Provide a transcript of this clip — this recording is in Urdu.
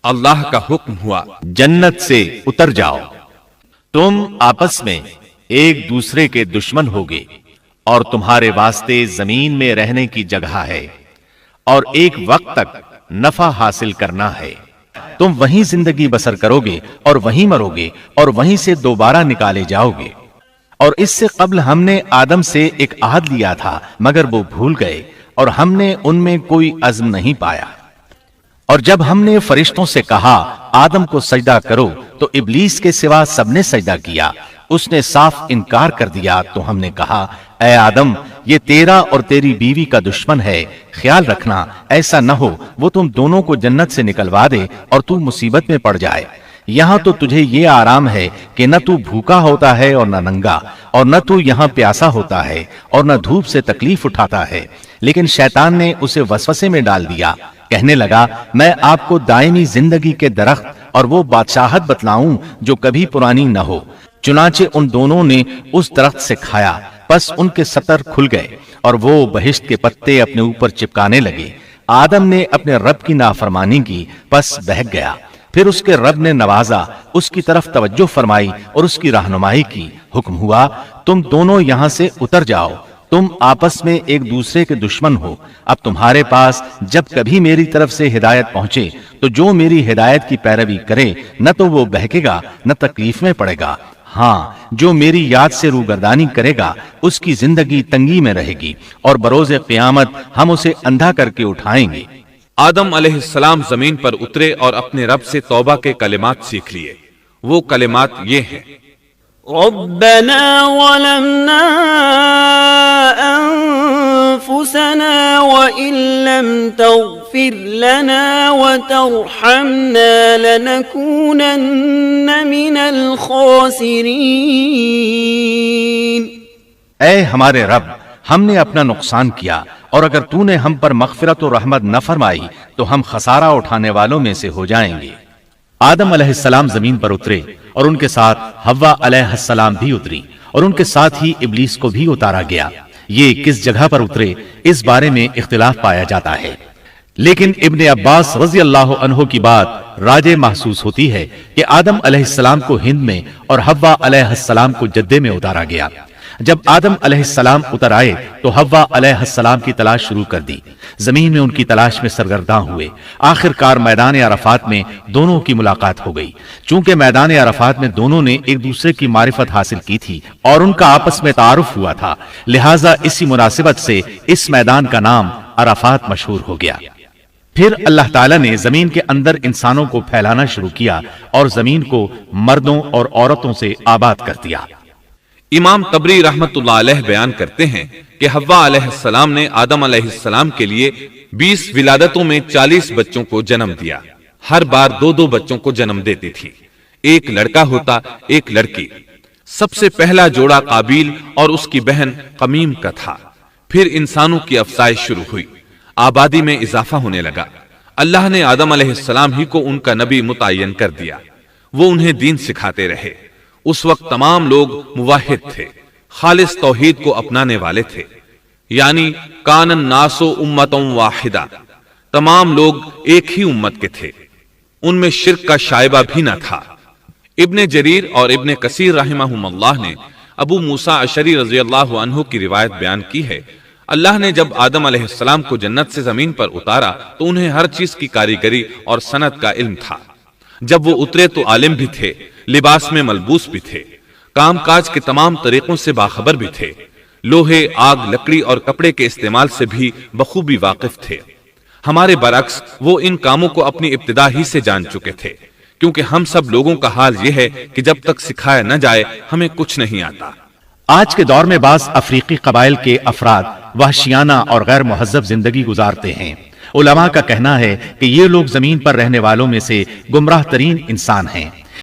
اللہ کا حکم ہوا، جنت سے اتر جاؤ، تم آپس میں ایک دوسرے کے دشمن ہوگے اور تمہارے واسطے زمین میں رہنے کی جگہ ہے اور ایک وقت تک نفع حاصل کرنا ہے۔ تم وہیں زندگی بسر کرو گے اور وہیں مرو گے اور وہیں سے دوبارہ نکالے جاؤ گے۔ اور اس سے قبل ہم نے آدم سے ایک عہد لیا تھا مگر وہ بھول گئے اور ہم نے ان میں کوئی عزم نہیں پایا۔ اور جب ہم نے فرشتوں سے کہا آدم کو سجدہ کرو تو ابلیس کے سوا سب نے سجدہ کیا، اس نے صاف انکار کر دیا۔ تو ہم نے کہا اے آدم یہ تیرا اور تیری بیوی کا دشمن ہے، خیال رکھنا ایسا نہ ہو وہ تم دونوں کو جنت سے نکلوا دے اور تو مصیبت میں پڑ جائے۔ یہاں تو تجھے یہ آرام ہے کہ نہ تو بھوکا ہوتا ہے اور نہ ننگا، اور نہ تو یہاں پیاسا ہوتا ہے اور نہ دھوپ سے تکلیف اٹھاتا ہے۔ لیکن شیطان نے اسے وسوسے میں ڈال دیا، کہنے لگا میں آپ کو دائمی زندگی کے درخت اور وہ بادشاہت بتلاؤں جو کبھی پرانی نہ ہو۔ چنانچہ ان دونوں نے اس درخت سے کھایا، پس ان کے ستر کھل گئے اور وہ بہشت کے پتے اپنے اوپر چپکانے لگے۔ آدم نے اپنے رب کی نافرمانی کی، پس بہک گیا۔ پھر اس کے رب نے نوازا، اس کی طرف توجہ فرمائی اور اس کی رہنمائی کی۔ حکم ہوا تم دونوں یہاں سے اتر جاؤ، تم آپس میں ایک دوسرے کے دشمن ہو۔ اب تمہارے پاس جب کبھی میری طرف سے ہدایت پہنچے تو جو میری ہدایت کی پیروی کرے نہ تو وہ بہکے گا نہ تکلیف میں پڑے گا، ہاں جو میری یاد سے روگردانی کرے گا اس کی زندگی تنگی میں رہے گی اور بروز قیامت ہم اسے اندھا کر کے اٹھائیں گے۔ آدم علیہ السلام زمین پر اترے اور اپنے رب سے توبہ کے کلمات سیکھ لیے۔ وہ کلمات یہ ہیں: ربنا ظلمنا انفسنا وان لم تغفر لنا وترحمنا لنكونن من الخاسرین۔ اے ہمارے رب ہم نے اپنا نقصان کیا اور اگر تو نے ہم پر مغفرت و رحمت نہ فرمائی تو ہم خسارہ اٹھانے والوں میں سے ہو جائیں گے۔ آدم علیہ السلام زمین پر اترے اور ان کے ساتھ حوا علیہ السلام بھی اتری اور ان کے ساتھ ہی ابلیس کو بھی اتارا گیا۔ یہ کس جگہ پر اترے اس بارے میں اختلاف پایا جاتا ہے، لیکن ابن عباس رضی اللہ عنہ کی بات راجح محسوس ہوتی ہے کہ آدم علیہ السلام کو ہند میں اور حوا علیہ السلام کو جدے میں اتارا گیا۔ جب آدم علیہ السلام اتر آئے تو حوا علیہ السلام کی تلاش شروع کر دی، زمین میں ان کی تلاش میں سرگرداں ہوئے۔ آخر کار میدان عرفات میں دونوں کی ملاقات ہو گئی۔ چونکہ میدان عرفات میں دونوں نے ایک دوسرے کی معرفت حاصل کی تھی اور ان کا آپس میں تعارف ہوا تھا، لہٰذا اسی مناسبت سے اس میدان کا نام عرفات مشہور ہو گیا۔ پھر اللہ تعالیٰ نے زمین کے اندر انسانوں کو پھیلانا شروع کیا اور زمین کو مردوں اور عورتوں سے آباد کر دیا۔ امام طبری رحمت اللہ علیہ بیان کرتے ہیں کہ حوا علیہ السلام نے آدم علیہ السلام کے لیے 20 ولادتوں میں 40 بچوں کو جنم دیا۔ ہر بار 2 بچوں کو جنم دیتی تھی، ایک لڑکا ہوتا ایک لڑکی۔ سب سے پہلا جوڑا قابیل اور اس کی بہن قمیم کا تھا۔ پھر انسانوں کی افزائش شروع ہوئی، آبادی میں اضافہ ہونے لگا۔ اللہ نے آدم علیہ السلام ہی کو ان کا نبی متعین کر دیا، وہ انہیں دین سکھاتے رہے۔ اس وقت تمام لوگ موحد تھے، خالص توحید کو اپنانے والے تھے، یعنی کان الناس امۃ واحدہ، تمام لوگ ایک ہی امت کے تھے، ان میں شرک کا شائبہ بھی نہ تھا۔ ابن جریر اور ابن کثیر رحمہم اللہ نے ابو موسیٰ اشعری رضی اللہ عنہ کی روایت بیان کی ہے، اللہ نے جب آدم علیہ السلام کو جنت سے زمین پر اتارا تو انہیں ہر چیز کی کاریگری اور صنعت کا علم تھا۔ جب وہ اترے تو عالم بھی تھے، لباس میں ملبوس بھی تھے، کام کاج کے تمام طریقوں سے باخبر بھی تھے، لوہے، آگ، لکڑی اور کپڑے کے استعمال سے بھی بخوبی واقف تھے۔ ہمارے برعکس وہ ان کاموں کو اپنی ابتدا ہی سے جان چکے تھے، کیونکہ ہم سب لوگوں کا حال یہ ہے کہ جب تک سکھایا نہ جائے ہمیں کچھ نہیں آتا۔ آج کے دور میں بعض افریقی قبائل کے افراد وحشیانہ اور غیر مہذب زندگی گزارتے ہیں۔ علماء کا کہنا ہے کہ یہ لوگ زمین پر رہنے والوں میں سے گمراہ ترین انسان ہیں۔